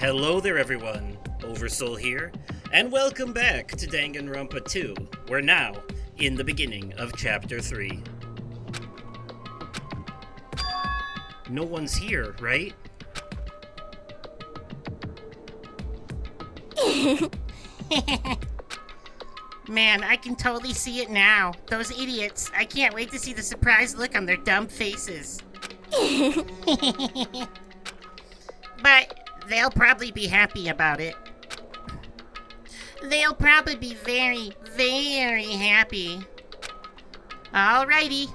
Hello there everyone, Oversoul here, and welcome back to Danganronpa 2. We're now in the beginning of Chapter 3. No one's here, right? Man, I can totally see it now. Those idiots. I can't wait to see the surprised look on their dumb faces. But they'll probably be happy about it. They'll probably be very, very happy. Alrighty.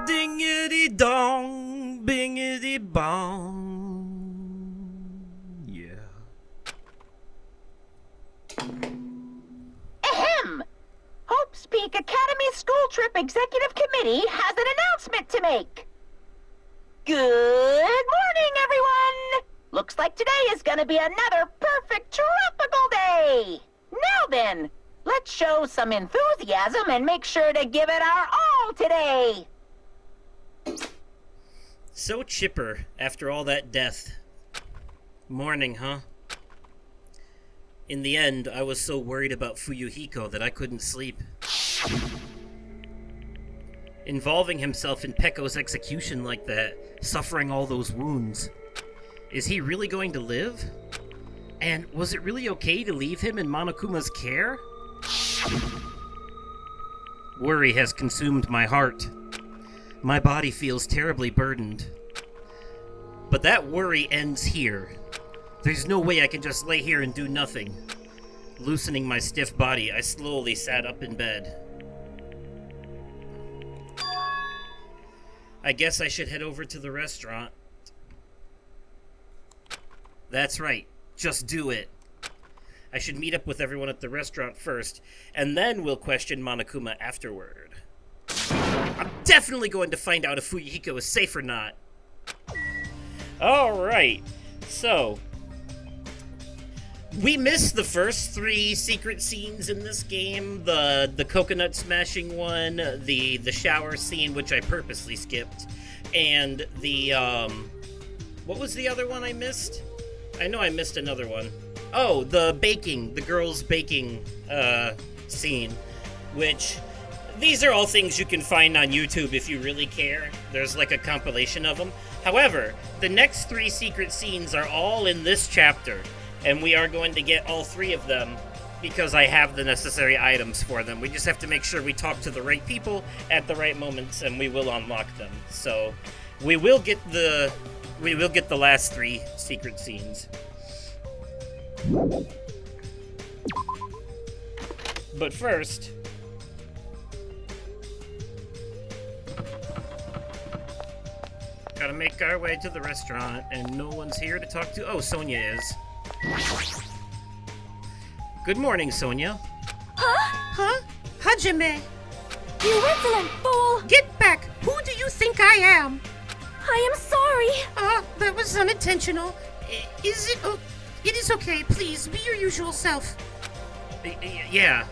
Dingity dong, bingity bong. Yeah. Ahem! Hope's Peak Academy School Trip Executive Committee has an announcement to make. Good morning, everyone! Looks like today is gonna be another perfect tropical day! Now then, let's show some enthusiasm and make sure to give it our all today! So chipper after all that death. Morning, huh? In the end, I was so worried about Fuyuhiko that I couldn't sleep. Involving himself in Pekko's execution like that, suffering all those wounds. Is he really going to live? And was it really okay to leave him in Monokuma's care? Worry has consumed my heart. My body feels terribly burdened. But that worry ends here. There's no way I can just lay here and do nothing. Loosening my stiff body, I slowly sat up in bed. I guess I should head over to the restaurant. That's right, just do it. I should meet up with everyone at the restaurant first, and then we'll question Monokuma afterward. I'm definitely going to find out if Fuyuhiko is safe or not. Alright, so we missed the first 3 secret scenes in this game. The coconut smashing one, the shower scene, which I purposely skipped, and the, what was the other one I missed? I know I missed another one. Oh, the girls' baking, scene, which, these are all things you can find on YouTube if you really care. There's like a compilation of them. However, the next 3 secret scenes are all in this chapter, and we are going to get all 3 of them because I have the necessary items for them. We just have to make sure we talk to the right people at the right moments, and we will unlock them. So, we will get the last 3 secret scenes. But first, gotta make our way to the restaurant, and no one's here to talk to. Oh, Sonia is. Good morning, Sonia. Huh? Hajime! You insolent fool! Get back! Who do you think I am? I am sorry! That was unintentional. Is it... Oh, it is okay. Please, be your usual self. Yeah,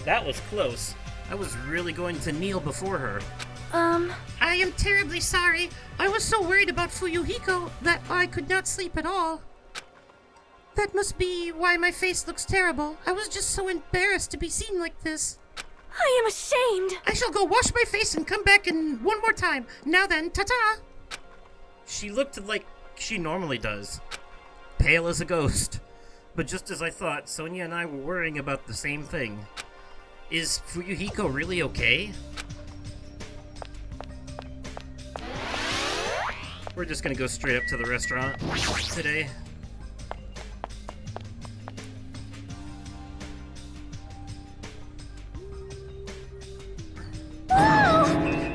that was close. I was really going to kneel before her. I am terribly sorry. I was so worried about Fuyuhiko that I could not sleep at all. That must be why my face looks terrible. I was just so embarrassed to be seen like this. I am ashamed! I shall go wash my face and come back in one more time. Now then, ta-ta! She looked like she normally does. Pale as a ghost. But just as I thought, Sonia and I were worrying about the same thing. Is Fuyuhiko really okay? We're just gonna go straight up to the restaurant today.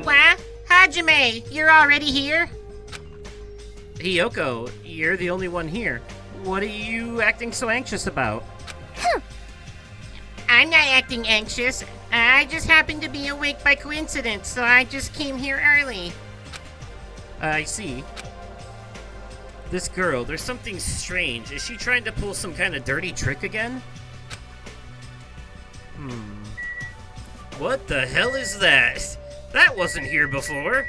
What? Hajime, you're already here? Hiyoko, you're the only one here. What are you acting so anxious about? I'm not acting anxious. I just happened to be awake by coincidence, so I just came here early. I see. This girl, there's something strange. Is she trying to pull some kind of dirty trick again? What the hell is that? That wasn't here before.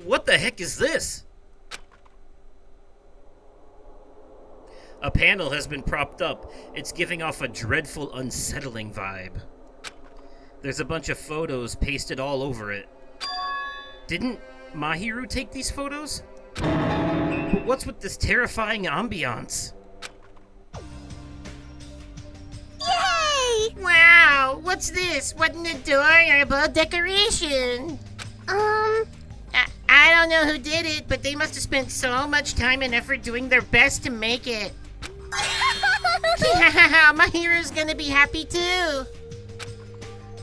What the heck is this? A panel has been propped up. It's giving off a dreadful, unsettling vibe. There's a bunch of photos pasted all over it. Didn't Mahiru take these photos? But what's with this terrifying ambiance? Yay! Wow, what's this? What an adorable decoration! I don't know who did it, but they must have spent so much time and effort doing their best to make it. Yeah, Mahiru's gonna be happy too.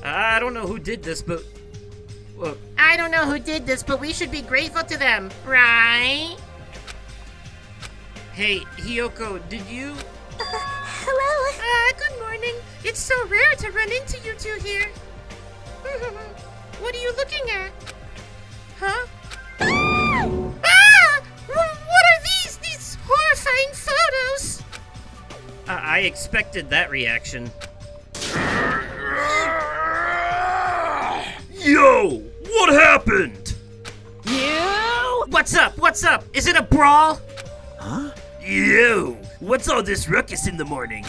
I don't know who did this, but... I don't know who did this, but we should be grateful to them, right? Hey, Hiyoko, did you... Hello? Good morning. It's so rare to run into you two here. What are you looking at? Huh? What are these? These horrifying photos? I expected that reaction. Yo! What happened? You? What's up? What's up? Is it a brawl? Huh? Yo! What's all this ruckus in the morning?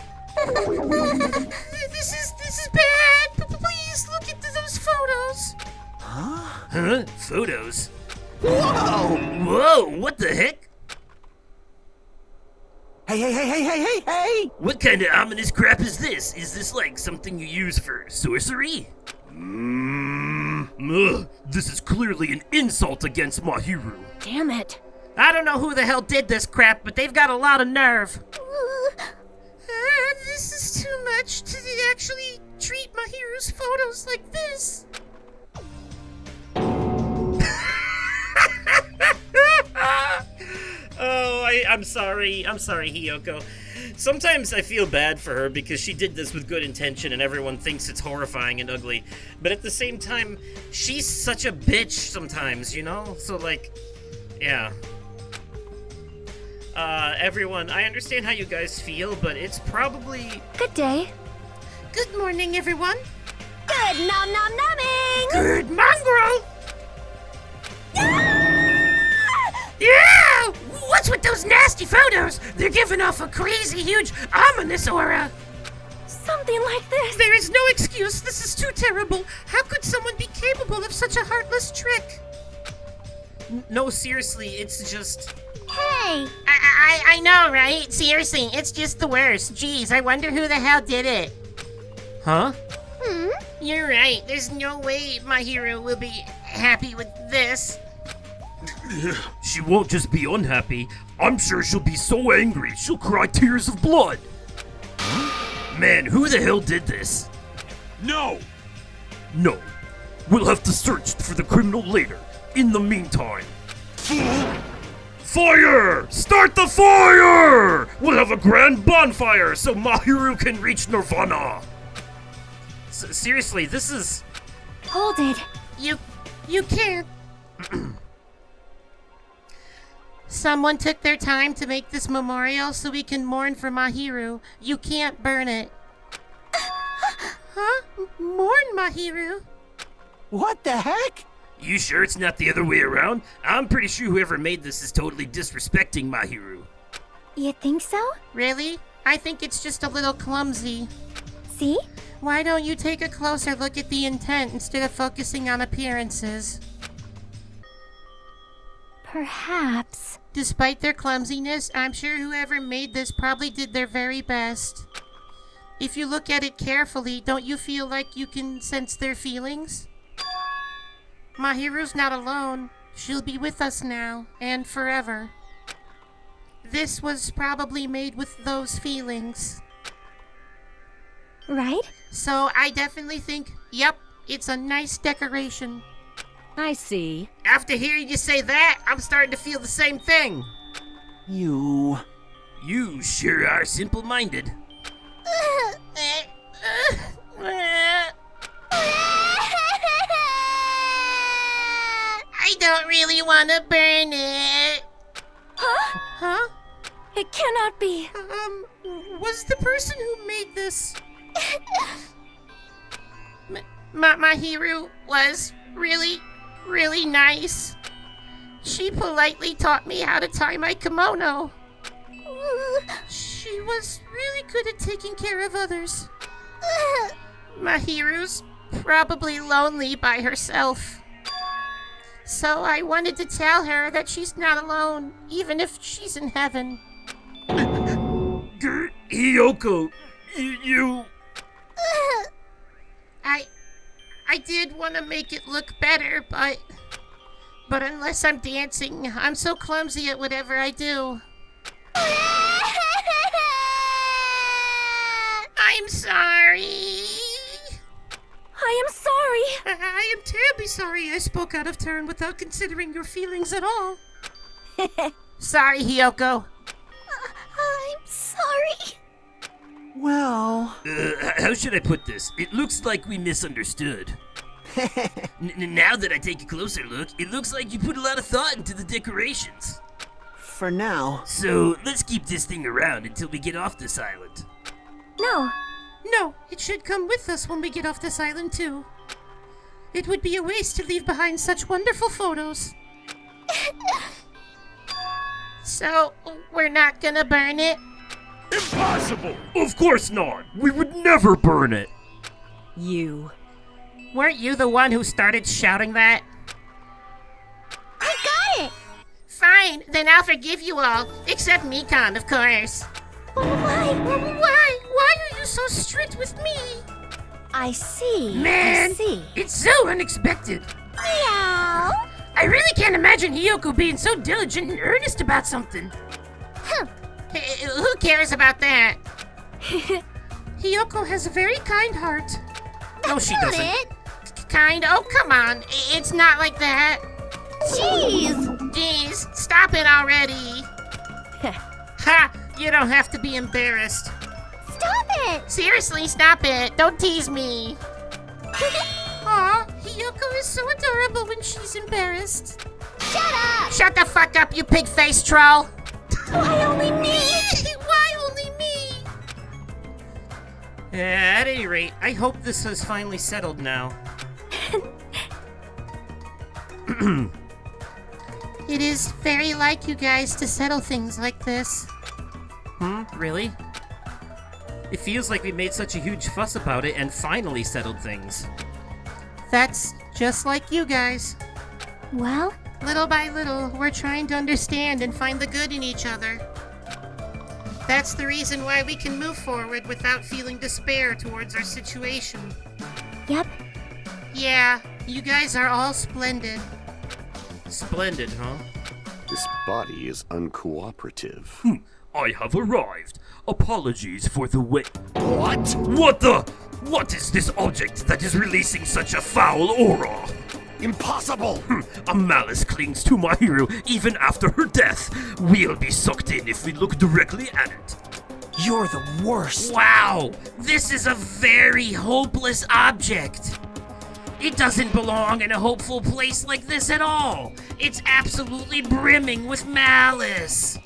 This is bad. Please look at those photos. Huh? Photos? Whoa! Whoa! What the heck? Hey! What kind of ominous crap is this? Is this like something you use for sorcery? This is clearly an insult against Mahiru. Damn it. I don't know who the hell did this crap, but they've got a lot of nerve. This is too much to actually treat Mahiru's photos like this. I'm sorry. I'm sorry, Hiyoko. Sometimes I feel bad for her because she did this with good intention and everyone thinks it's horrifying and ugly. But at the same time, she's such a bitch sometimes, you know? So, like, yeah. Everyone, I understand how you guys feel, but it's probably... Good day. Good morning, everyone. Good nom nom nomming! Good mongrel! Yeah! What's with those nasty photos? They're giving off a crazy, huge, ominous aura. Something like this. There is no excuse. This is too terrible. How could someone be capable of such a heartless trick? No, seriously, it's just... Hey! I know, right? Seriously, it's just the worst. Jeez, I wonder who the hell did it. Huh? You're right. There's no way my hero will be happy with this. She won't just be unhappy. I'm sure she'll be so angry, she'll cry tears of blood. Man, who the hell did this? No! No. We'll have to search for the criminal later. In the meantime... Fire! Start the fire! We'll have a grand bonfire so Mahiru can reach Nirvana. Seriously, this is... Hold it. You can't. Someone took their time to make this memorial so we can mourn for Mahiru. You can't burn it. Huh? Mourn Mahiru? What the heck? You sure it's not the other way around? I'm pretty sure whoever made this is totally disrespecting Mahiru. You think so? Really? I think it's just a little clumsy. See? Why don't you take a closer look at the intent instead of focusing on appearances? Perhaps. Despite their clumsiness, I'm sure whoever made this probably did their very best. If you look at it carefully, don't you feel like you can sense their feelings? Mahiru's not alone. She'll be with us now, and forever. This was probably made with those feelings. Right? So I definitely think, yep, it's a nice decoration. I see. After hearing you say that, I'm starting to feel the same thing. You sure are simple-minded. I don't really want to burn it. Huh? Huh? It cannot be. Was the person who made this Mahiru was really, really nice. She politely taught me how to tie my kimono. She was really good at taking care of others. Mahiru's probably lonely by herself. So I wanted to tell her that she's not alone, even if she's in heaven. Hiyoko, you... I did want to make it look better, but unless I'm dancing, I'm so clumsy at whatever I do. I'm sorry. I am sorry. I am terribly sorry I spoke out of turn without considering your feelings at all. Sorry, Hiyoko. I'm sorry. Well... how should I put this? It looks like we misunderstood. Now that I take a closer look, it looks like you put a lot of thought into the decorations. For now. So, let's keep this thing around until we get off this island. No. No, it should come with us when we get off this island, too. It would be a waste to leave behind such wonderful photos. So, we're not gonna burn it? Impossible! Of course not! We would never burn it! You. Weren't you the one who started shouting that? I got it. Fine, then I'll forgive you all, except Mikan, of course. Why? Why are you so strict with me? I see. Man, I see. it's so unexpected. Meow. I really can't imagine Hiyoko being so diligent and earnest about something. Huh. Hey, who cares about that? Hiyoko has a very kind heart. No, she Got doesn't. it. Kind? Oh, come on. It's not like that. Jeez. Jeez, stop it already. Ha! You don't have to be embarrassed. Stop it. Seriously, stop it. Don't tease me. Aw, Hiyoko is so adorable when she's embarrassed. Shut up. Shut the fuck up, you pig-faced troll. Why only me? Why only me? At any rate, I hope this has finally settled now. It is very like you guys to settle things like this. Really? It feels like we made such a huge fuss about it and finally settled things. That's just like you guys. Well, Little by little, we're trying to understand and find the good in each other. That's the reason why we can move forward without feeling despair towards our situation. yep. Yeah, you guys are all splendid. Splendid, huh? This body is uncooperative. I have arrived. Apologies for the wait. What? What is this object that is releasing such a foul aura? Impossible! A malice clings to Mahiru even after her death. We'll be sucked in if we look directly at it. You're the worst. Wow! This is a very hopeless object. It doesn't belong in a hopeful place like this at all. It's absolutely brimming with malice.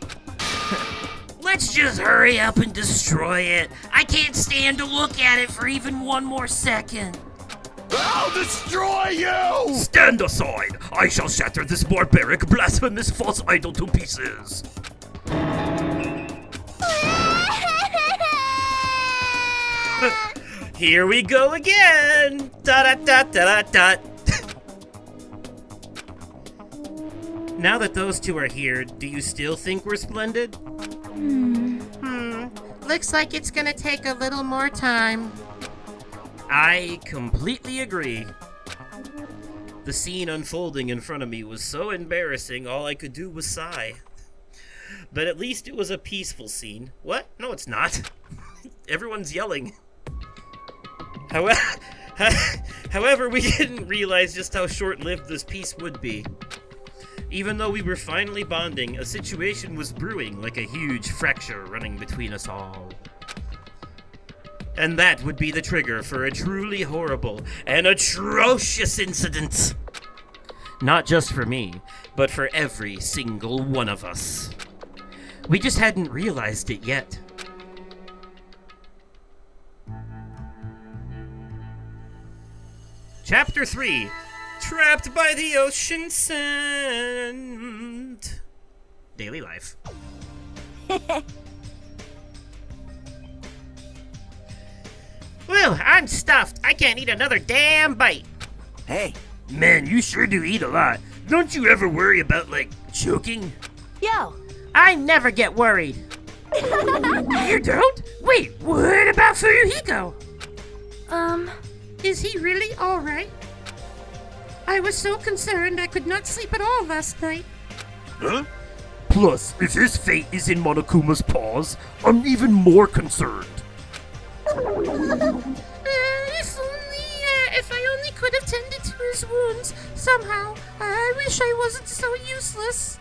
Let's just hurry up and destroy it. I can't stand to look at it for even one more second. I'll destroy you! Stand aside! I shall shatter this barbaric, blasphemous false idol to pieces. Here we go again! Da-da-da-da-da-da! Now that those two are here, do you still think we're splendid? Looks like it's gonna take a little more time. I completely agree. The scene unfolding in front of me was so embarrassing, all I could do was sigh. But at least it was a peaceful scene. What? No, it's not. Everyone's yelling. However, we didn't realize just how short-lived this peace would be. Even though we were finally bonding, a situation was brewing like a huge fracture running between us all. And that would be the trigger for a truly horrible and atrocious incident. Not just for me, but for every single one of us. We just hadn't realized it yet. Chapter 3, Trapped by the Ocean Sand. Daily life. Well, I'm stuffed. I can't eat another damn bite. Hey, Man, you sure do eat a lot. Don't you ever worry about, like, choking? Yo, I never get worried. You don't? Wait, what about Fuyuhiko? Is he really alright? I was so concerned I could not sleep at all last night. Huh? Plus, if his fate is in Monokuma's paws, I'm even more concerned. If I only could have tended to his wounds somehow. I wish I wasn't so useless.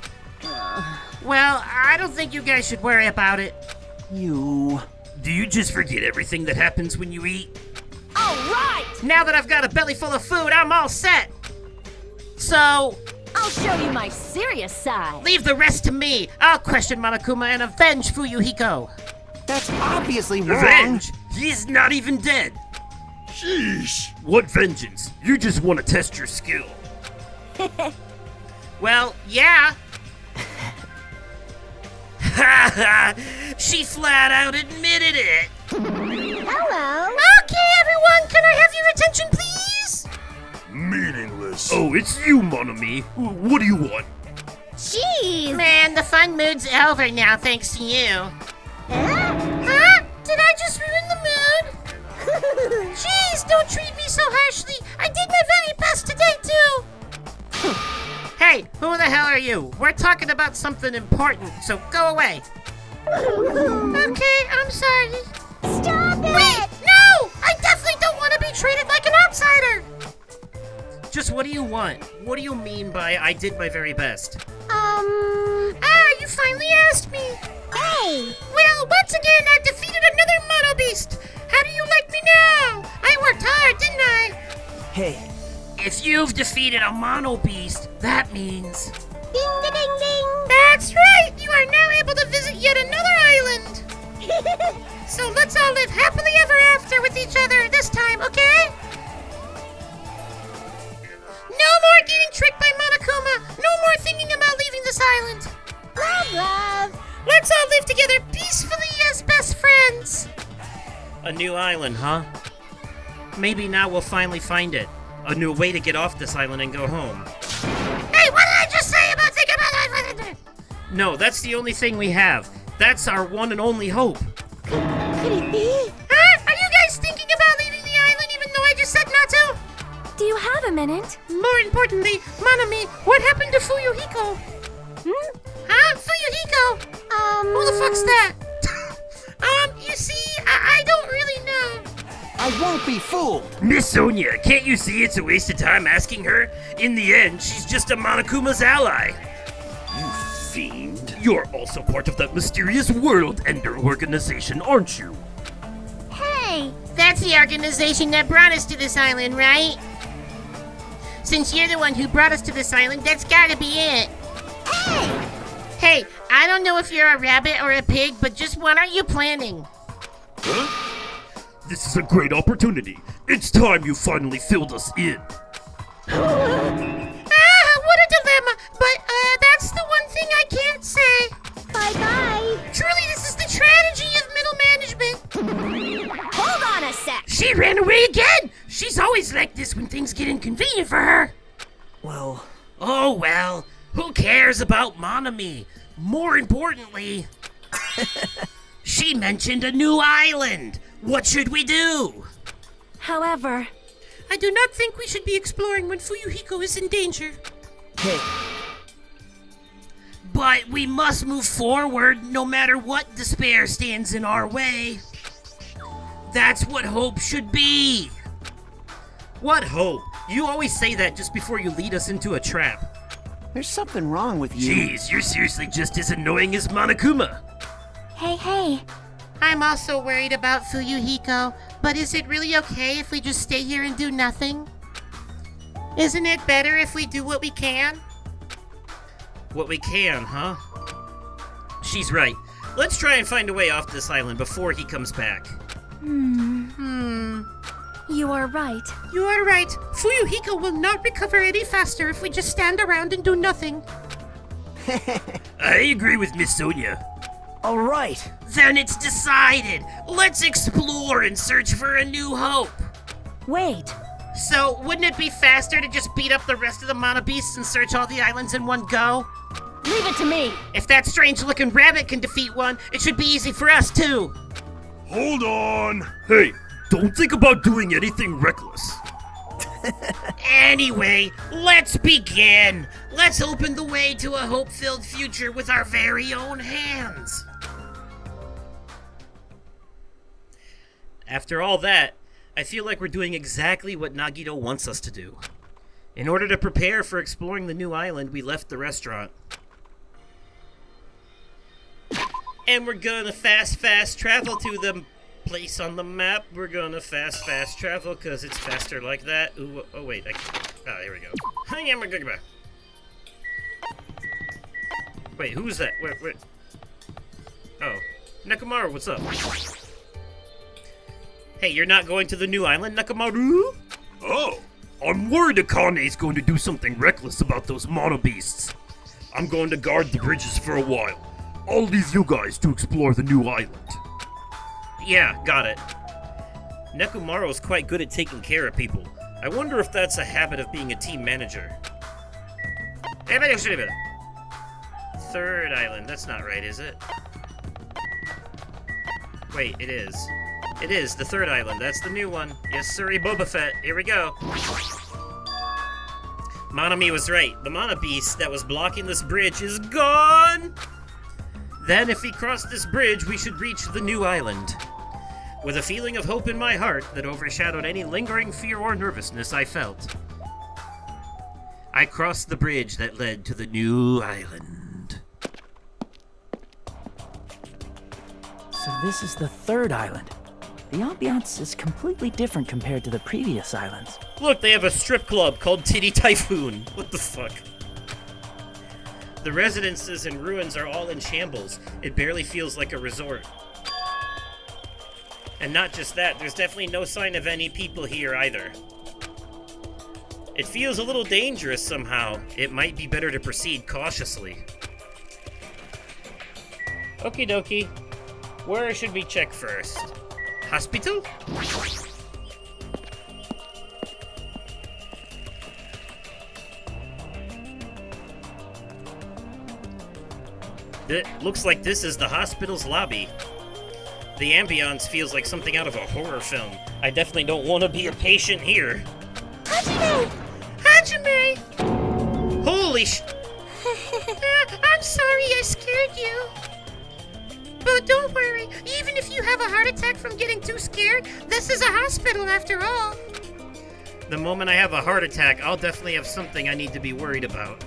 Well, I don't think you guys should worry about it. you... Do you just forget everything that happens when you eat? all right! Now that I've got a belly full of food, I'm all set. So, I'll show you my serious side. leave the rest to me. I'll question Monokuma and avenge Fuyuhiko. That's obviously wrong. Revenge? He's not even dead. Sheesh. What vengeance? You just want to test your skill. Well, yeah. Ha ha! She flat out admitted it. Hello. Okay, everyone, can I have your attention, please? Meaningless. Oh, it's you, Monami. What do you want? Jeez. Man, the fun mood's over now, thanks to you. Huh? Huh? Did I just ruin the mood? Jeez, don't treat me so harshly. I did my very best today, too. Hey, who the hell are you? We're talking about something important, so go away. Okay, I'm sorry. Stop it! Wait, no! I definitely don't want to be treated like an outsider. Just what do you want? What do you mean by I did my very best? You finally asked me. Hey! Well, once again, I defeated another Mono Beast. How do you like me now? I worked hard, didn't I? Hey, If you've defeated a mono beast, that means... Ding ding ding ding! That's right. You are now able to visit yet another island. So let's all live happily ever after with each other this time, okay? No more getting tricked by Monokuma. No more thinking about leaving this island. Love, love! Let's all live together peacefully as best friends. A new island, huh? Maybe now we'll finally find it. A new way to get off this island and go home. Hey, what did I just say about thinking about island? No, that's the only thing we have. That's our one and only hope. Could it be? Huh? Are you guys thinking about leaving the island even though I just said not to? Do you have a minute? More importantly, Monami, what happened to Fuyuhiko? Huh? Fuyuhiko? Who the fuck's that? You see, I don't really know. I won't be fooled. Miss Sonia, can't you see it's a waste of time asking her? In the end, she's just a Monokuma's ally. You fiend. You're also part of that mysterious World Ender organization, aren't you? Hey! That's the organization that brought us to this island, right? Since you're the one who brought us to this island, that's gotta be it. Hey, I don't know if you're a rabbit or a pig, but just what are you planning? This is a great opportunity. It's time you finally filled us in. What a dilemma, but that's the one thing I can't say. Bye-bye! Truly, this is the tragedy of middle management. Hold on a sec! She ran away again! She's always like this when things get inconvenient for her. Well, Oh well, who cares about Monami? More importantly, she mentioned a new island. What should we do? However, I do not think we should be exploring when Fuyuhiko is in danger. hey, But we must move forward no matter what despair stands in our way. That's what hope should be. What hope? You always say that just before you lead us into a trap. there's something wrong with you. Jeez, you're seriously just as annoying as Monokuma. hey. I'm also worried about Fuyuhiko, but is it really okay if we just stay here and do nothing? Isn't it better if we do what we can? What we can, huh? She's right. Let's try and find a way off this island before he comes back. You are right. You are right. Fuyuhiko will not recover any faster if we just stand around and do nothing. I agree with Miss Sonia. All right. Then it's decided. Let's explore and search for a new hope. Wait. So, wouldn't it be faster to just beat up the rest of the mana beasts and search all the islands in one go? Leave it to me. If that strange-looking rabbit can defeat one, it should be easy for us, too. Hold on. Hey, don't think about doing anything reckless. Anyway, let's begin. Let's open the way to a hope-filled future with our very own hands. After all that, I feel like we're doing exactly what Nagito wants us to do. In order to prepare for exploring the new island, we left the restaurant. And we're gonna fast travel to the place on the map. We're gonna fast travel because it's faster like that. Ooh, oh wait, here we go. Wait, who was that? Wait. Oh, Nekomaru, what's up? Hey, you're not going to the new island, Nekomaru? Oh, I'm worried Akane's going to do something reckless about those mono beasts. I'm going to guard the bridges for a while. I'll leave you guys to explore the new island. Yeah, got it. Nekomaru's quite good at taking care of people. I wonder if that's a habit of being a team manager. Third island, that's not right, is it? Wait, it is. It is, the third island, that's the new one. Yes, sirree, Boba Fett, here we go. Monami was right, the Mana Beast that was blocking this bridge is gone! Then, if we cross this bridge, we should reach the new island. With a feeling of hope in my heart that overshadowed any lingering fear or nervousness I felt, I crossed the bridge that led to the new island. So this is the third island. The ambiance is completely different compared to the previous islands. Look, they have a strip club called Titty Typhoon. What the fuck? The residences and ruins are all in shambles. It barely feels like a resort. And not just that, there's definitely no sign of any people here either. It feels a little dangerous somehow. It might be better to proceed cautiously. Okie dokie. Where should we check first? Hospital? It looks like this is the hospital's lobby. The ambiance feels like something out of a horror film. I definitely don't want to be a patient here. Hajime! Hajime! Holy I'm sorry I scared you. But don't worry, even if you have a heart attack from getting too scared, this is a hospital after all. The moment I have a heart attack, I'll definitely have something I need to be worried about.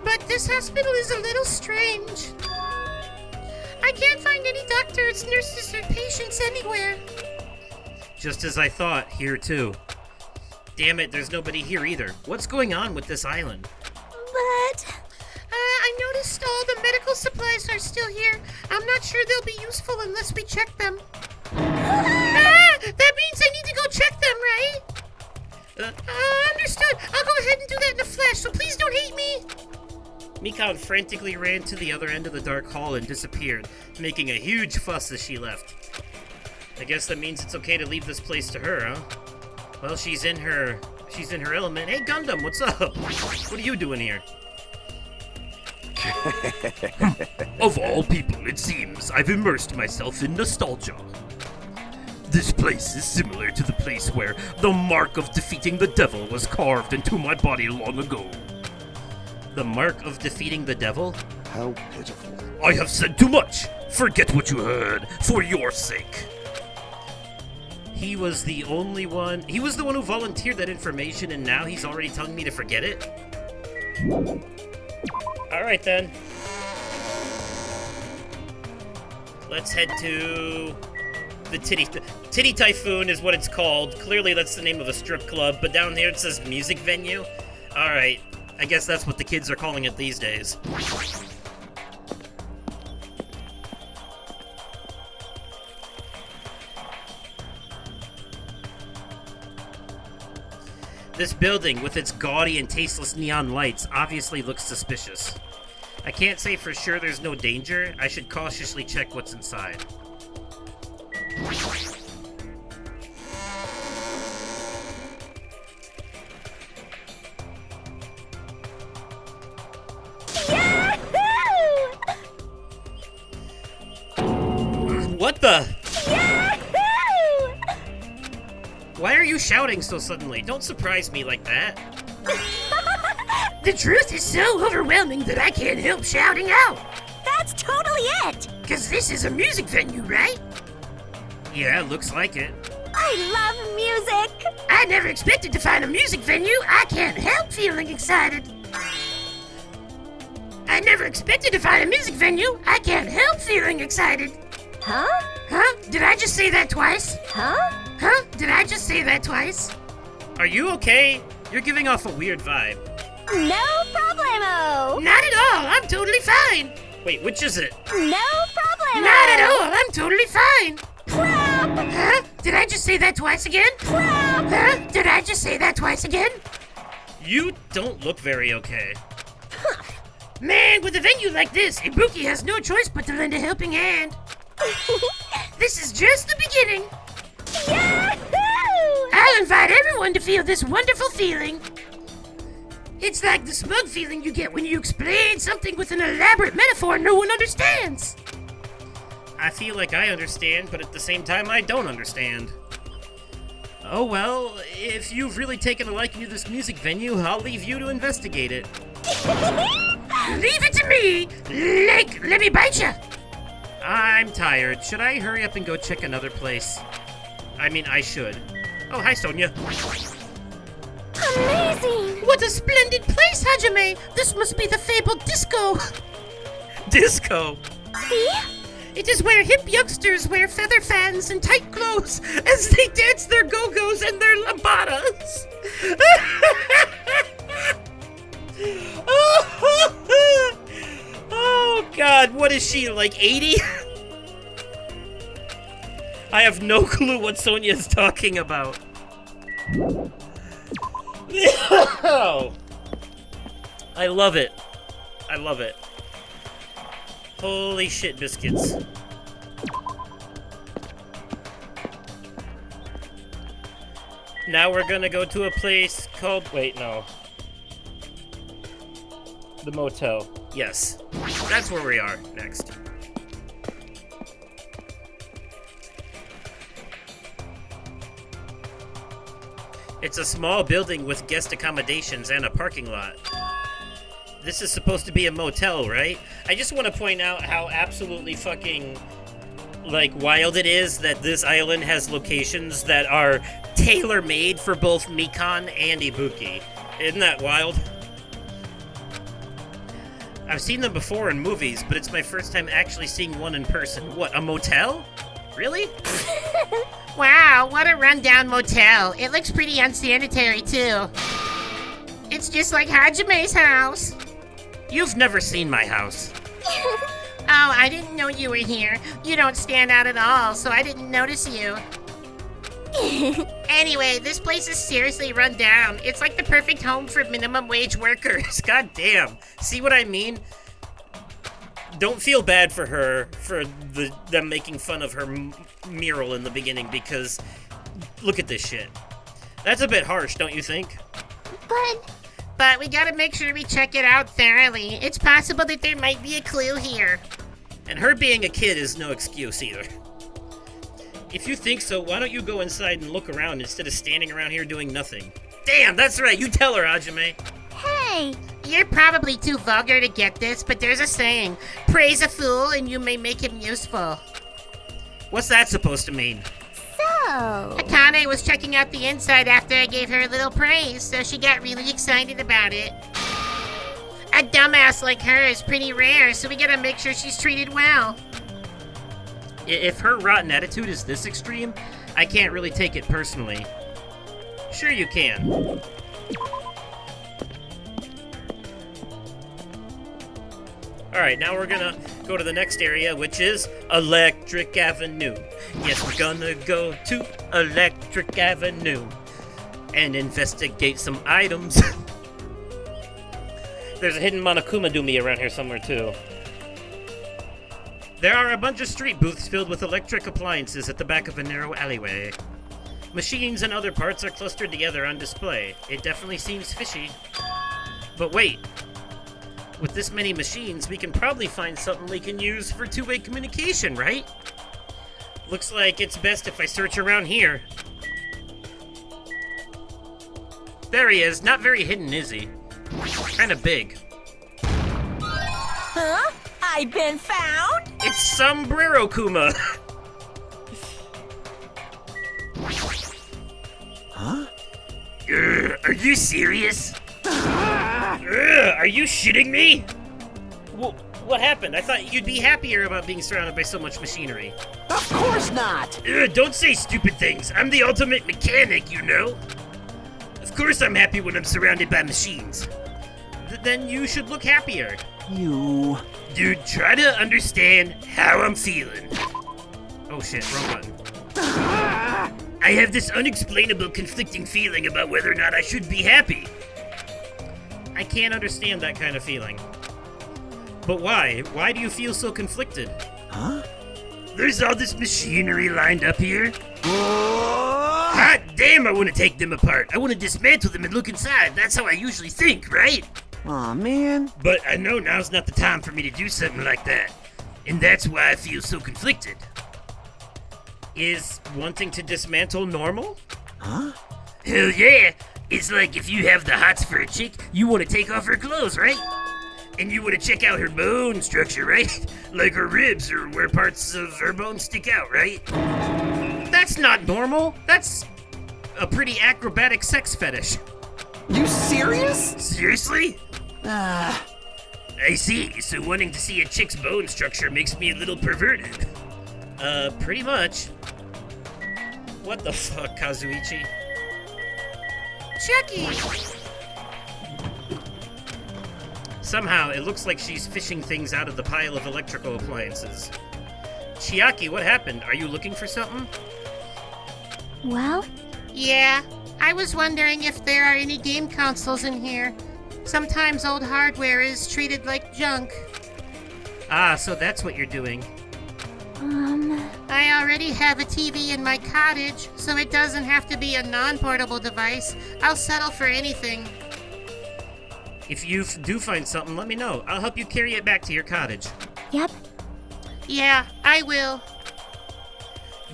But this hospital is a little strange. I can't find any doctors, nurses, or patients anywhere. Just as I thought, here too. Damn it, there's nobody here either. What's going on with this island? But... I noticed all the medical supplies are still here. I'm not sure they'll be useful unless we check them. That means I need to go check them, right? Understood. I'll go ahead and do that in a flash, so please don't hate me. Mikan frantically ran to the other end of the dark hall and disappeared, making a huge fuss as she left. I guess that means it's okay to leave this place to her, huh? Well, she's in her element. Hey, Gundam, what's up? What are you doing here? Of all people, it seems I've immersed myself in nostalgia. This place is similar to the place where the mark of defeating the devil was carved into my body long ago. The mark of defeating the devil? How pitiful. I have said too much. Forget what you heard, for your sake. He was the one who volunteered that information, and now he's already telling me to forget it? Alright then. Let's head to the Titty Typhoon is what it's called. Clearly that's the name of a strip club, but down here it says music venue. Alright, I guess that's what the kids are calling it these days. This building, with its gaudy and tasteless neon lights, obviously looks suspicious. I can't say for sure there's no danger. I should cautiously check what's inside. What the? Why are you shouting so suddenly? Don't surprise me like that. The truth is so overwhelming that I can't help shouting out. That's totally it! Cause this is a music venue, right? Yeah, looks like it. I love music! I never expected to find a music venue. I can't help feeling excited. I never expected to find a music venue. I can't help feeling excited. Huh? Huh? Did I just say that twice? Huh? Huh? Did I just say that twice? Are you okay? You're giving off a weird vibe. No problemo! Not at all. I'm totally fine. Wait, which is it? No problemo! Not at all. I'm totally fine. Crap! Huh? Did I just say that twice again? Crap! Huh? Did I just say that twice again? You don't look very okay. Man, with a venue like this, Ibuki has no choice but to lend a helping hand. This is just the beginning. Yahoo! I'll invite everyone to feel this wonderful feeling. It's like the smug feeling you get when you explain something with an elaborate metaphor no one understands. I feel like I understand, but at the same time I don't understand. Oh well, if you've really taken a liking to this music venue, I'll leave you to investigate it. Leave it to me! Let me bite you! I'm tired. Should I hurry up and go check another place? I mean, I should. Oh, hi, Sonia. Amazing! What a splendid place, Hajime! This must be the fabled disco! Disco! See? It is where hip youngsters wear feather fans and tight clothes as they dance their go-go's and their lambadas. Oh, God, what is she, like 80? I have no clue what Sonia is talking about. Oh. I love it. I love it. Holy shit, biscuits. Now we're gonna go to a place called... Wait, no. The motel. Yes. That's where we are next. It's a small building with guest accommodations and a parking lot. This is supposed to be a motel, right? I just want to point out how absolutely fucking, like, wild it is that this island has locations that are tailor-made for both Mikan and Ibuki. Isn't that wild? I've seen them before in movies, but it's my first time actually seeing one in person. What, a motel? Really? Wow, what a rundown motel. It looks pretty unsanitary, too. It's just like Hajime's house. You've never seen my house. Oh, I didn't know you were here. You don't stand out at all, so I didn't notice you. Anyway, this place is seriously run down. It's like the perfect home for minimum wage workers. God damn. See what I mean? Don't feel bad for her, for them making fun of her mural in the beginning, because look at this shit. That's a bit harsh, don't you think? But we gotta make sure we check it out thoroughly. It's possible that there might be a clue here. And her being a kid is no excuse either. If you think so, why don't you go inside and look around instead of standing around here doing nothing? Damn, that's right, you tell her, Hajime. Hey! You're probably too vulgar to get this, but there's a saying. Praise a fool and you may make him useful. What's that supposed to mean? So... Akane was checking out the inside after I gave her a little praise, so she got really excited about it. A dumbass like her is pretty rare, so we gotta make sure she's treated well. If her rotten attitude is this extreme, I can't really take it personally. Sure you can. Alright, now we're gonna go to the next area, which is Electric Avenue. Yes, we're gonna go to Electric Avenue. and investigate some items. There's a hidden Monokuma Doomy around here somewhere, too. There are a bunch of street booths filled with electric appliances at the back of a narrow alleyway. Machines and other parts are clustered together on display. It definitely seems fishy. But wait. With this many machines, we can probably find something we can use for two-way communication, right? Looks like it's best if I search around here. There he is. Not very hidden, is he? Kinda big. Huh? I've been found? It's Sombrero Kuma! Huh? Are you serious? Are you shitting me? What happened? I thought you'd be happier about being surrounded by so much machinery. Of course not! Don't say stupid things. I'm the ultimate mechanic, you know? Of course I'm happy when I'm surrounded by machines. Then you should look happier. You... Dude, try to understand how I'm feeling. Oh shit, wrong button. I have this unexplainable conflicting feeling about whether or not I should be happy. I can't understand that kind of feeling. But why? Why do you feel so conflicted? Huh? There's all this machinery lined up here. Hot damn, I want to take them apart. I want to dismantle them and look inside. That's how I usually think, right? Aw, man. But I know now's not the time for me to do something like that. And that's why I feel so conflicted. Is wanting to dismantle normal? Huh? Hell yeah! It's like if you have the hots for a chick, you want to take off her clothes, right? And you want to check out her bone structure, right? Like her ribs or where parts of her bones stick out, right? That's not normal. That's a pretty acrobatic sex fetish. You serious? Seriously? Ah, I see. So wanting to see a chick's bone structure makes me a little perverted. Pretty much. What the fuck, Kazuichi? Chucky! Somehow, it looks like she's fishing things out of the pile of electrical appliances. Chiaki, what happened? Are you looking for something? Well, Yeah, I was wondering if there are any game consoles in here. Sometimes old hardware is treated like junk. Ah, so that's what you're doing. I already have a TV in my cottage, so it doesn't have to be a non-portable device. I'll settle for anything. If you do find something, let me know. I'll help you carry it back to your cottage. yep. Yeah, I will.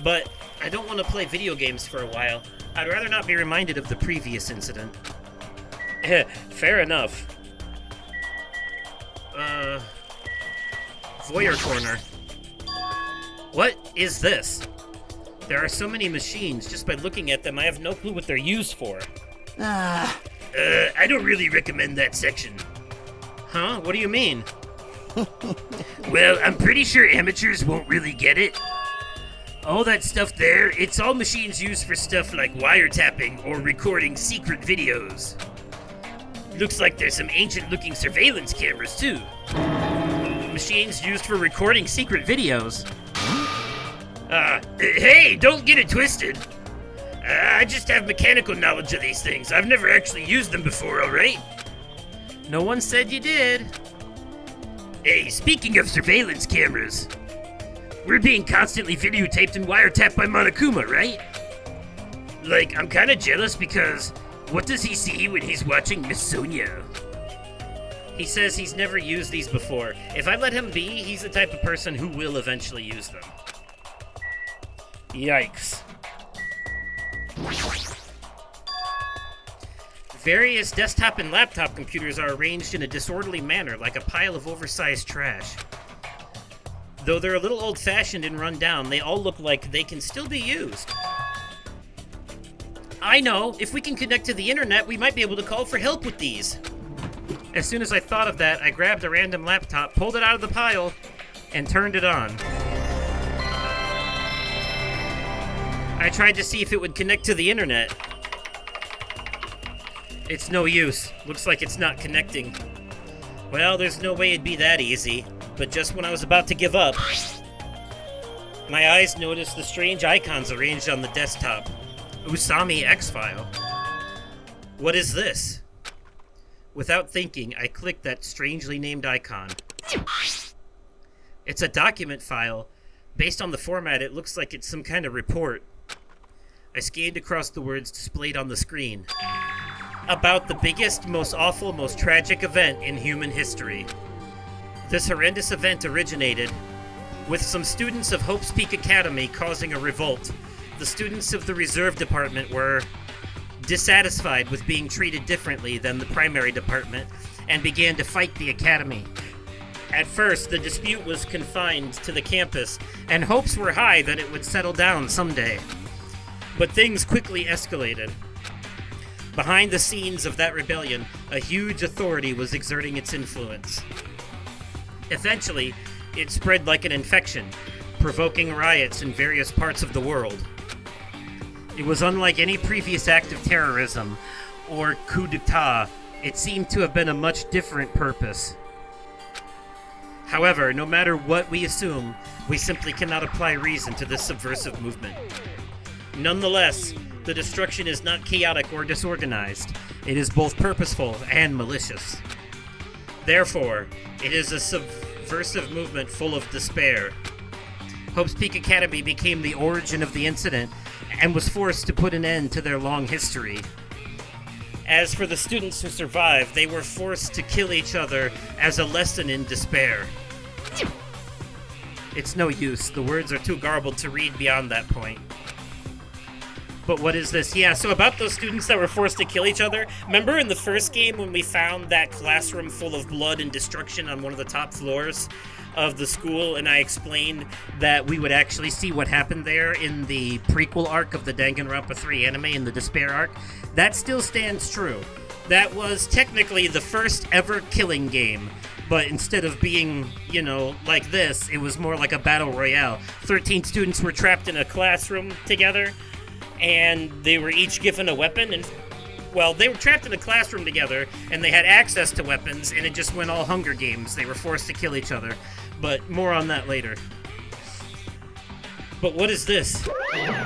But I don't want to play video games for a while. I'd rather not be reminded of the previous incident. Fair enough. Voyeur corner. What is this? There are so many machines. Just by looking at them, I have no clue what they're used for. I don't really recommend that section. Huh? What do you mean? Well, I'm pretty sure amateurs won't really get it. All that stuff there, it's all machines used for stuff like wiretapping or recording secret videos. Looks like there's some ancient-looking surveillance cameras, too. Machines used for recording secret videos. Hey, don't get it twisted. I just have mechanical knowledge of these things. I've never actually used them before, alright? No one said you did. Hey, speaking of surveillance cameras, we're being constantly videotaped and wiretapped by Monokuma, right? Like, I'm kinda jealous because what does he see when he's watching Miss Sonia? He says he's never used these before. If I let him be, he's the type of person who will eventually use them. Yikes. Various desktop and laptop computers are arranged in a disorderly manner, like a pile of oversized trash. Though they're a little old-fashioned and run down, they all look like they can still be used. I know! If we can connect to the internet, we might be able to call for help with these. As soon as I thought of that, I grabbed a random laptop, pulled it out of the pile, and turned it on. I tried to see if it would connect to the internet. It's no use. Looks like it's not connecting. Well, there's no way it'd be that easy. But just when I was about to give up, my eyes noticed the strange icons arranged on the desktop. Usami X-File. What is this? Without thinking, I clicked that strangely named icon. It's a document file. Based on the format, it looks like it's some kind of report. I scanned across the words displayed on the screen. About the biggest, most awful, most tragic event in human history. This horrendous event originated with some students of Hope's Peak Academy causing a revolt. The students of the Reserve Department were dissatisfied with being treated differently than the primary department and began to fight the academy. At first, the dispute was confined to the campus, and hopes were high that it would settle down someday. But things quickly escalated. Behind the scenes of that rebellion, a huge authority was exerting its influence. Eventually, it spread like an infection, provoking riots in various parts of the world. It was unlike any previous act of terrorism or coup d'etat. It seemed to have been a much different purpose. However, no matter what we assume, we simply cannot apply reason to this subversive movement. Nonetheless, the destruction is not chaotic or disorganized. It is both purposeful and malicious. Therefore, it is a subversive movement full of despair. Hope's Peak Academy became the origin of the incident and was forced to put an end to their long history. As for the students who survived, they were forced to kill each other as a lesson in despair. It's no use. The words are too garbled to read beyond that point. But what is this? Yeah, so about those students that were forced to kill each other, remember in the first game when we found that classroom full of blood and destruction on one of the top floors of the school, and I explained that we would actually see what happened there in the prequel arc of the Danganronpa 3 anime, in the Despair arc? That still stands true. That was technically the first ever killing game, but instead of being, like this, it was more like a battle royale. 13 students were trapped in a classroom together, and they were each given a weapon, and they were trapped in a classroom together, and they had access to weapons, and it just went all Hunger Games. They were forced to kill each other, but more on that later. But what is this?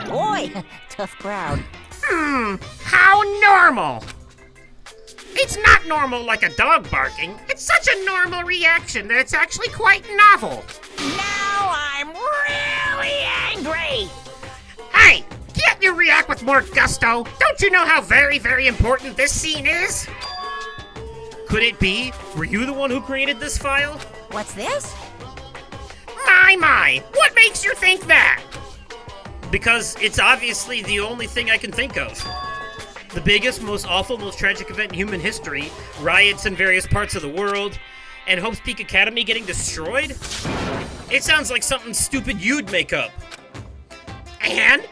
Boy, tough crowd. How normal! It's not normal like a dog barking. It's such a normal reaction that it's actually quite novel. Now I'm really angry! Hey! Can't you react with more gusto? Don't you know how very, very important this scene is? Could it be? Were you the one who created this file? What's this? My! What makes you think that? Because it's obviously the only thing I can think of. The biggest, most awful, most tragic event in human history, riots in various parts of the world, and Hope's Peak Academy getting destroyed? It sounds like something stupid you'd make up. And?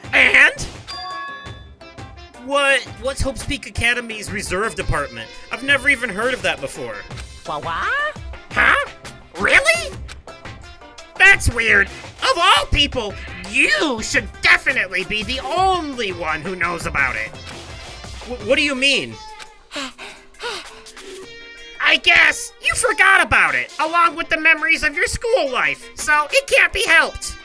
What's Hope's Peak Academy's reserve department? I've never even heard of that before. What? Huh? Really? That's weird. Of all people, you should definitely be the only one who knows about it. What do you mean? I guess you forgot about it, along with the memories of your school life, so it can't be helped.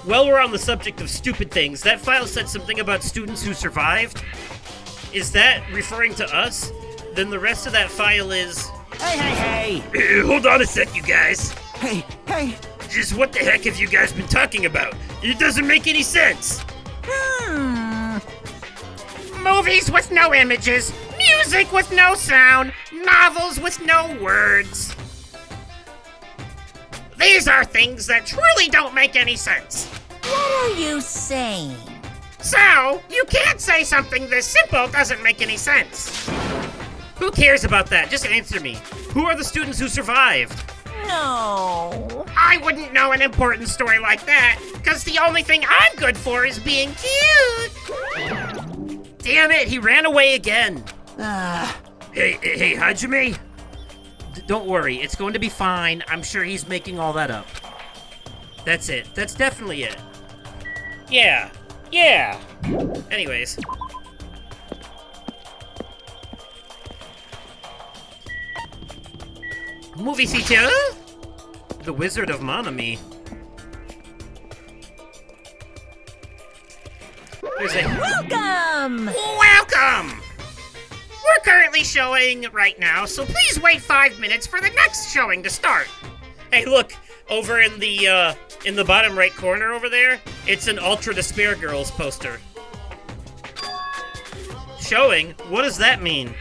While we're on the subject of stupid things, that file said something about students who survived. Is that referring to us? Then the rest of that file is... Hey! Hold on a sec, you guys. Hey! Just what the heck have you guys been talking about? It doesn't make any sense. Movies with no images, music with no sound, novels with no words. These are things that truly don't make any sense. What are you saying? So, you can't say something this simple doesn't make any sense. Who cares about that? Just answer me. Who are the students who survived? No. I wouldn't know an important story like that, because the only thing I'm good for is being cute. Damn it, he ran away again. Hey, Hajime? Don't worry, it's going to be fine. I'm sure he's making all that up. That's it. That's definitely it. Yeah. Anyways. Movie theater? The Wizard of Monami. There's a... Welcome! Welcome! We're currently showing right now, so please wait 5 minutes for the next showing to start. Hey, look, over in the bottom right corner over there, it's an Ultra Despair Girls poster. Showing? What does that mean?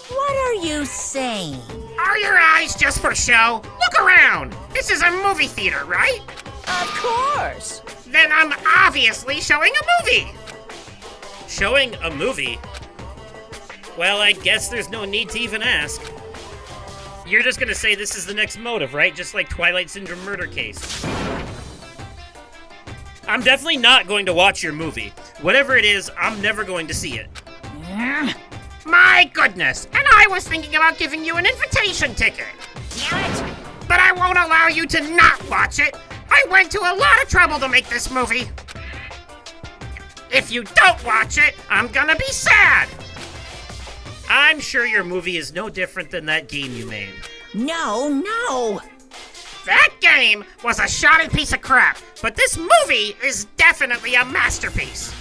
What are you saying? Are your eyes just for show? Look around! This is a movie theater, right? Of course! Then I'm obviously showing a movie! Showing a movie? Well, I guess there's no need to even ask. You're just gonna say this is the next motive, right? Just like Twilight Syndrome murder case. I'm definitely not going to watch your movie. Whatever it is, I'm never going to see it. My goodness! And I was thinking about giving you an invitation ticket! Damn it! But I won't allow you to not watch it! I went to a lot of trouble to make this movie! If you don't watch it, I'm gonna be sad! I'm sure your movie is no different than that game you made. No! That game was a shoddy piece of crap, but this movie is definitely a masterpiece.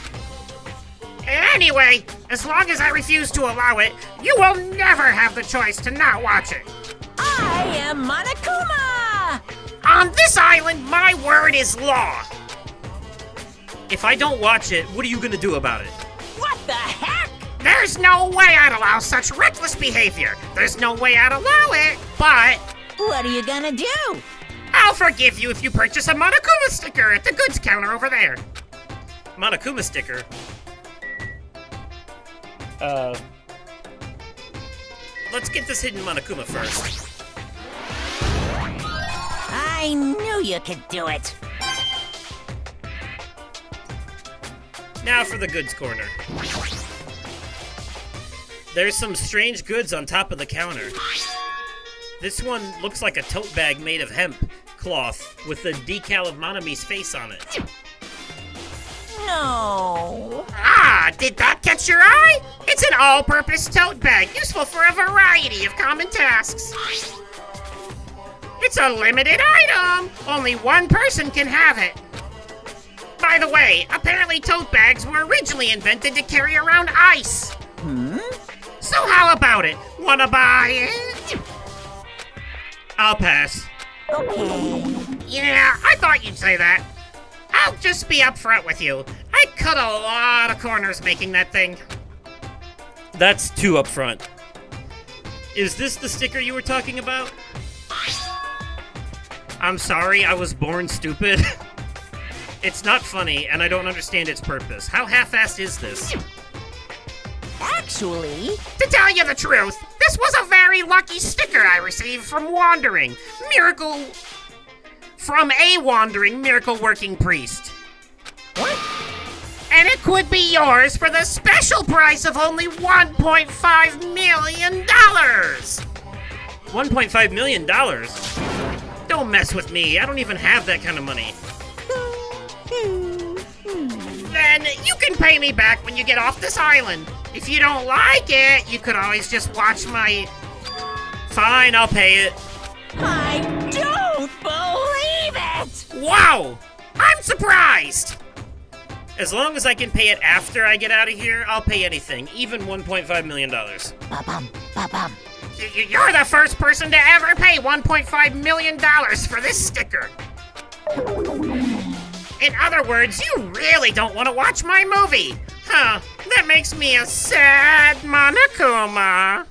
Anyway, as long as I refuse to allow it, you will never have the choice to not watch it. I am Monokuma! On this island, my word is law. If I don't watch it, what are you gonna do about it? What the heck? There's no way I'd allow such reckless behavior. There's no way I'd allow it, but What are you gonna do? I'll forgive you if you purchase a Monokuma sticker at the goods counter over there. Monokuma sticker? Let's get this hidden Monokuma first. I knew you could do it. Now for the goods corner. There's some strange goods on top of the counter. This one looks like a tote bag made of hemp cloth with the decal of Monami's face on it. No. Ah, did that catch your eye? It's an all-purpose tote bag, useful for a variety of common tasks. It's a limited item. Only one person can have it. By the way, apparently tote bags were originally invented to carry around ice. So how about it? Wanna buy it? I'll pass. Okay. Yeah, I thought you'd say that. I'll just be upfront with you. I cut a lot of corners making that thing. That's too upfront. Is this the sticker you were talking about? I'm sorry, I was born stupid. It's not funny, and I don't understand its purpose. How half-assed is this? Actually, To tell you the truth, this was a very lucky sticker I received from a wandering miracle working priest. what? And it could be yours for the special price of only $1.5 million. $1.5 million? Don't mess with me. I don't even have that kind of money. Then you can pay me back when you get off this island. If you don't like it, you could always just watch my... Fine, I'll pay it. I don't believe it! Wow! I'm surprised! As long as I can pay it after I get out of here, I'll pay anything, even $1.5 million. Ba-bum, ba-bum. You're the first person to ever pay $1.5 million for this sticker. In other words, you really don't want to watch my movie. Huh, that makes me a sad Monokuma.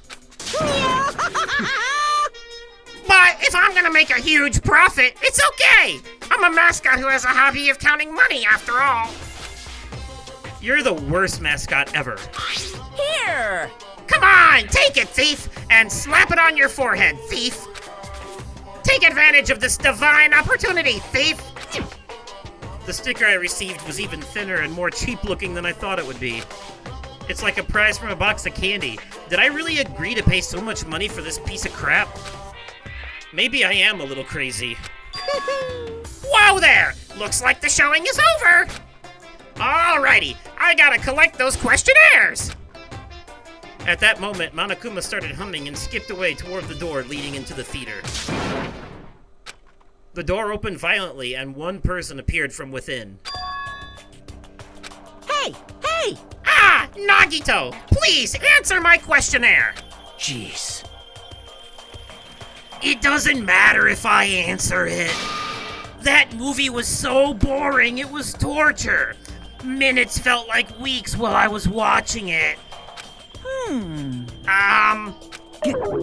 But if I'm gonna make a huge profit, it's okay. I'm a mascot who has a hobby of counting money after all. You're the worst mascot ever. Here! Come on, take it, thief, and slap it on your forehead, thief. Take advantage of this divine opportunity, thief. The sticker I received was even thinner and more cheap looking than I thought it would be. It's like a prize from a box of candy. Did I really agree to pay so much money for this piece of crap? Maybe I am a little crazy. Whoa there! Looks like the showing is over. Alrighty, I gotta collect those questionnaires. At that moment, Monokuma started humming and skipped away toward the door leading into the theater. The door opened violently and one person appeared from within. Hey! Hey! Ah, Nagito, please answer my questionnaire. Jeez. It doesn't matter if I answer it. That movie was so boring, it was torture. Minutes felt like weeks while I was watching it.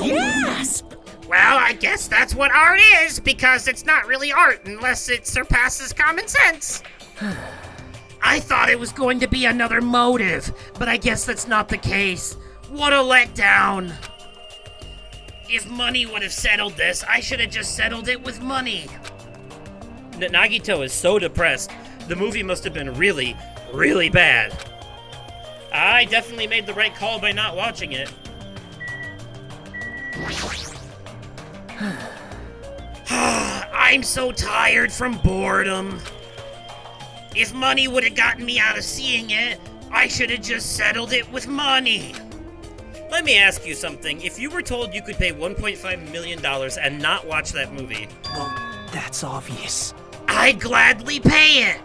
Gasp! Well, I guess that's what art is, because it's not really art unless it surpasses common sense. I thought it was going to be another motive, but I guess that's not the case. What a letdown. If money would have settled this, I should have just settled it with money. Nagito is so depressed. The movie must have been really, really bad. I definitely made the right call by not watching it. I'm so tired from boredom. If money would have gotten me out of seeing it, I should have just settled it with money. Let me ask you something. If you were told you could pay $1.5 million and not watch that movie, Well, that's obvious. I'd gladly pay it.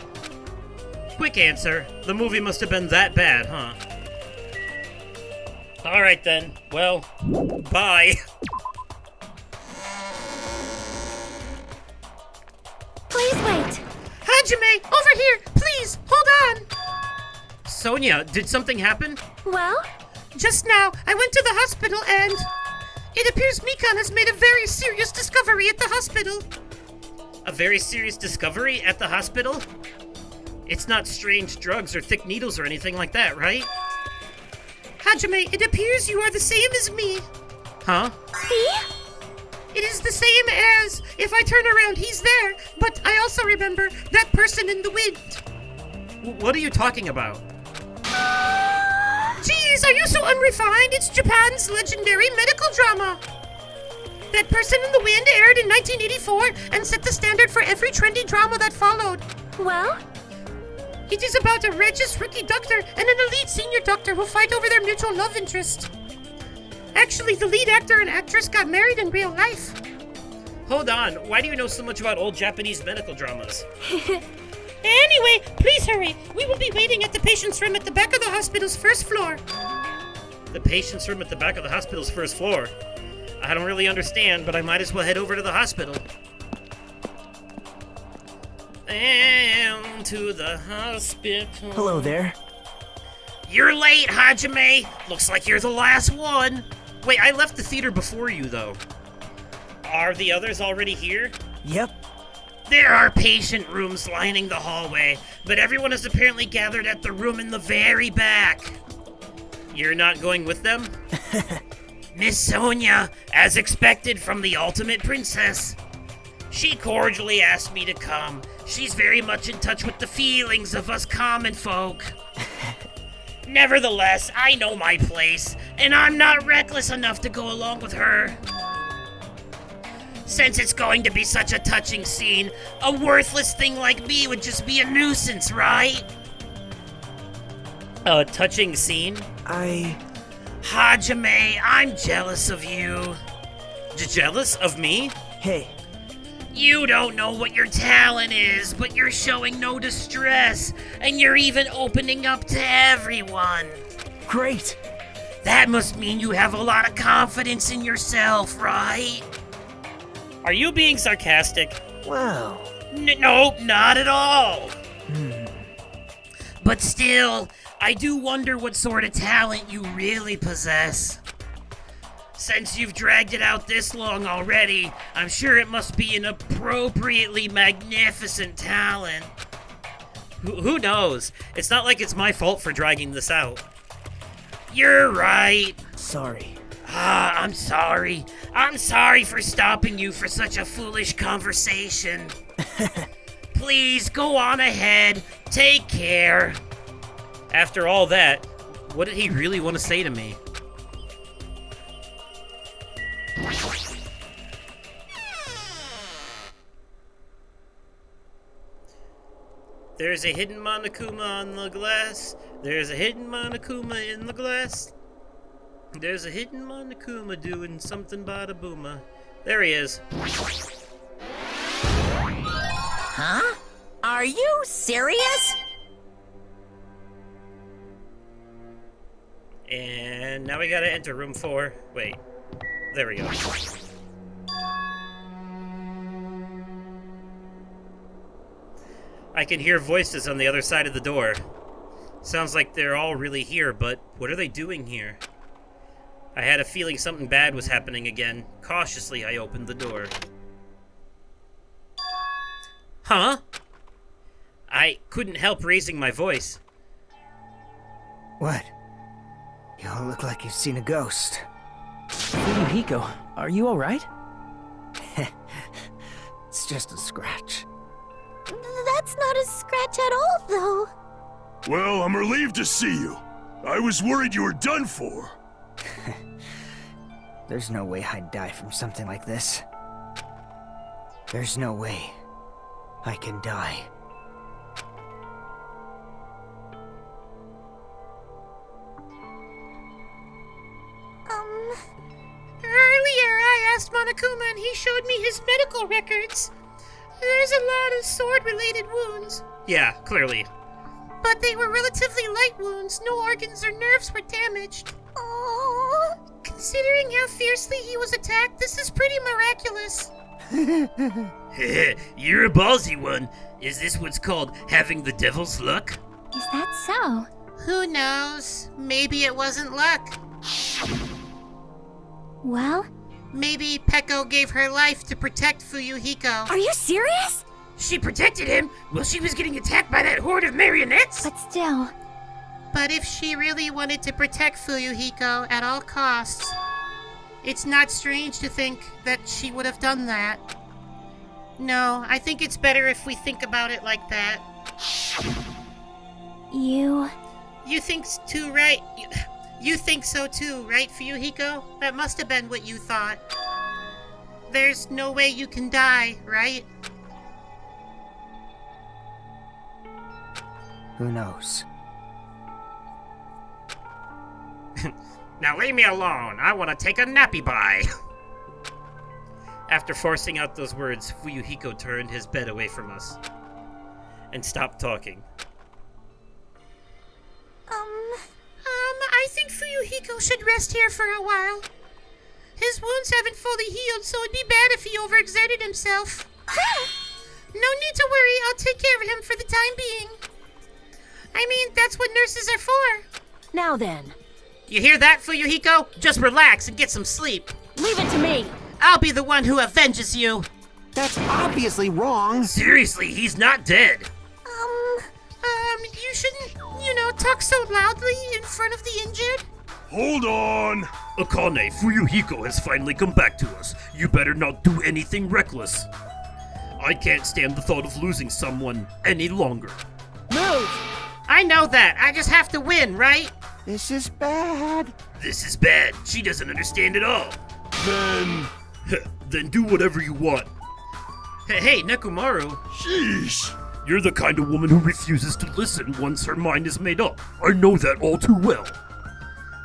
Quick answer. The movie must have been that bad, huh? Alright then. Well, bye. Please wait. Hajime, over here, please, hold on. Sonia, did something happen? Well, Just now, I went to the hospital and it appears Mikan has made a very serious discovery at the hospital. A very serious discovery at the hospital? It's not strange drugs or thick needles or anything like that, right? Hajime, it appears you are the same as me. Huh? see? It is the same as if I turn around, he's there, but I also remember that person in the wind. What are you talking about? Jeez, are you so unrefined? It's Japan's legendary medical drama. That Person in the Wind aired in 1984 and set the standard for every trendy drama that followed. Well, It is about a righteous rookie doctor and an elite senior doctor who fight over their mutual love interest. Actually, the lead actor and actress got married in real life. Hold on, why do you know so much about old Japanese medical dramas? Anyway, please hurry. We will be waiting at the patient's room at the back of the hospital's first floor. The patient's room at the back of the hospital's first floor. I don't really understand, but I might as well head over to the hospital. And to the hospital. Hello there. You're late, Hajime. Looks like you're the last one. Wait, I left the theater before you, though. Are the others already here? Yep. There are patient rooms lining the hallway, but everyone is apparently gathered at the room in the very back. You're not going with them? Miss Sonia, as expected from the ultimate princess. She cordially asked me to come. She's very much in touch with the feelings of us common folk. Nevertheless, I know my place, and I'm not reckless enough to go along with her. Since it's going to be such a touching scene, a worthless thing like me would just be a nuisance, right? A touching scene? Hajime, I'm jealous of you. Jealous of me? Hey, You don't know what your talent is, but you're showing no distress, and you're even opening up to everyone. great. That must mean you have a lot of confidence in yourself, right? Are you being sarcastic? Well, Nope, not at all. But still, I do wonder what sort of talent you really possess. Since you've dragged it out this long already, I'm sure it must be an appropriately magnificent talent. Who knows? It's not like it's my fault for dragging this out. You're right. sorry. I'm sorry. I'm sorry for stopping you for such a foolish conversation. Please go on ahead. Take care. After all that, what did he really want to say to me? There's a hidden Monokuma on the glass. There's a hidden Monokuma in the glass. There's a hidden Monokuma doing something bada booma. There he is. Huh? Are you serious? And now we gotta enter room 4. Wait. There we go. I can hear voices on the other side of the door. Sounds like they're all really here, but what are they doing here? I had a feeling something bad was happening again. Cautiously, I opened the door. Huh? I couldn't help raising my voice. What? You all look like you've seen a ghost. Fuyuhiko, are you alright? It's just a scratch. That's not a scratch at all, though. Well, I'm relieved to see you. I was worried you were done for. There's no way I'd die from something like this. There's no way I can die. Earlier I asked Monokuma and he showed me his medical records. There's a lot of sword-related wounds. Yeah, clearly. But they were relatively light wounds. No organs or nerves were damaged. Oh. Considering how fiercely he was attacked, this is pretty miraculous. You're a ballsy one. Is this what's called having the devil's luck? Is that so? Who knows? Maybe it wasn't luck. Well, Maybe Peko gave her life to protect Fuyuhiko. are you serious? She protected him while she was getting attacked by that horde of marionettes? But still, But if she really wanted to protect Fuyuhiko at all costs, it's not strange to think that she would have done that. No, I think it's better if we think about it like that. you... You think too, right? You think so too, right, Fuyuhiko? That must have been what you thought. There's no way you can die, right? Who knows? Now leave me alone. I want to take a nappy bye. After forcing out those words, Fuyuhiko turned his bed away from us and stopped talking. I think Fuyuhiko should rest here for a while. His wounds haven't fully healed, so it'd be bad if he overexerted himself. No need to worry, I'll take care of him for the time being. I mean, that's what nurses are for. Now then, You hear that, Fuyuhiko? Just relax and get some sleep. leave it to me. I'll be the one who avenges you. That's obviously wrong. Seriously, he's not dead. You shouldn't, talk so loudly in front of the injured. Hold on. Akane, Fuyuhiko has finally come back to us. You better not do anything reckless. I can't stand the thought of losing someone any longer. Move. I know that. I just have to win, right? This is bad. This is bad. She doesn't understand at all. Then... Then do whatever you want. Hey, Nekomaru. Sheesh. You're the kind of woman who refuses to listen once her mind is made up. I know that all too well.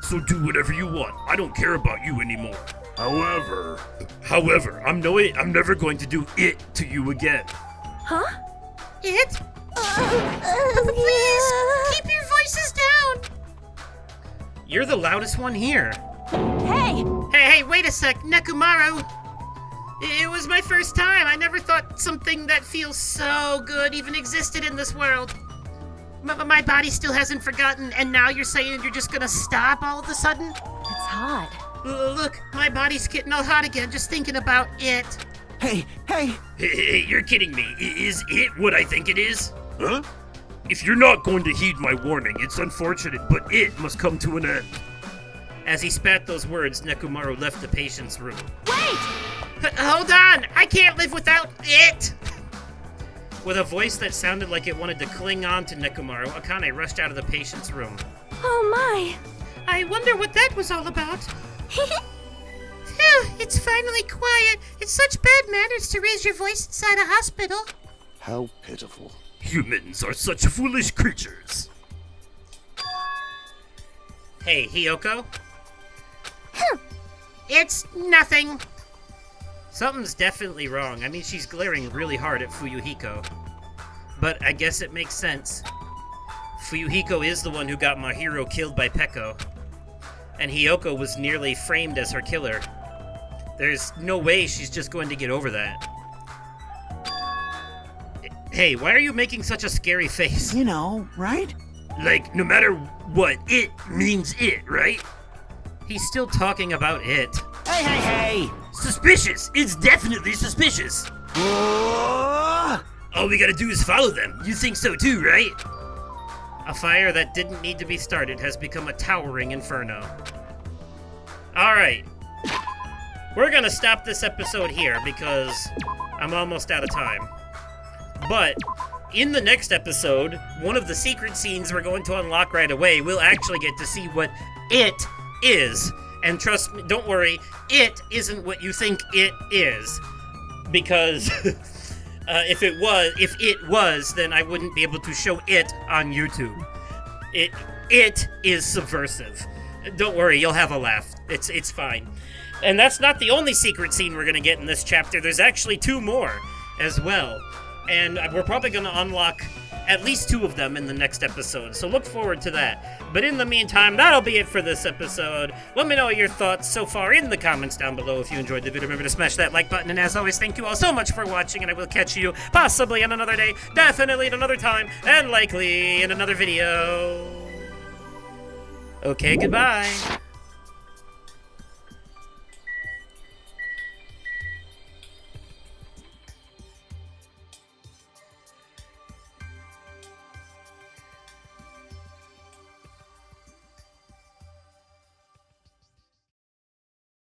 So do whatever you want. I don't care about you anymore. However... I'm never going to do it to you again. Huh? It? Please, keep your voices down. You're the loudest one here. Hey, Hey, wait a sec, Nekomaru. It was my first time. I never thought something that feels so good even existed in this world. My body still hasn't forgotten, and now you're saying you're just gonna stop all of a sudden? it's hot. Look, my body's getting all hot again just thinking about it. Hey, Hey, you're kidding me. Is it what I think it is? Huh? If you're not going to heed my warning, it's unfortunate, but it must come to an end. As he spat those words, Nekomaru left the patient's room. Wait! Hold on! I can't live without it! With a voice that sounded like it wanted to cling on to Nekomaru, Akane rushed out of the patient's room. Oh my. I wonder what that was all about. Phew, it's finally quiet. It's such bad manners to raise your voice inside a hospital. How pitiful. Humans are such foolish creatures. Hey, Hiyoko? It's nothing. Something's definitely wrong. I mean, she's glaring really hard at Fuyuhiko. But I guess it makes sense. Fuyuhiko is the one who got my hero killed by Peko. and Hiyoko was nearly framed as her killer. There's no way she's just going to get over that. Hey, why are you making such a scary face? You know, right? Like, no matter what, it means it, right? He's still talking about it. Hey, hey, hey! Suspicious! It's definitely suspicious! Whoa! All we gotta do is follow them. You think so too, right? A fire that didn't need to be started has become a towering inferno. Alright. We're gonna stop this episode here because I'm almost out of time. But in the next episode, one of the secret scenes we're going to unlock right away, we'll actually get to see what it is. And trust me, don't worry, it isn't what you think it is. Because if it was, then I wouldn't be able to show it on YouTube. It is subversive. Don't worry, you'll have a laugh. It's fine. And that's not the only secret scene we're gonna get in this chapter. There's actually 2 more as well. And we're probably gonna unlock at least 2 of them in the next episode, so look forward to that. But in the meantime, that'll be it for this episode. Let me know your thoughts so far in the comments down below. If you enjoyed the video, remember to smash that like button, and as always, thank you all so much for watching, and I will catch you possibly on another day, definitely at another time, and likely in another video. Okay, goodbye.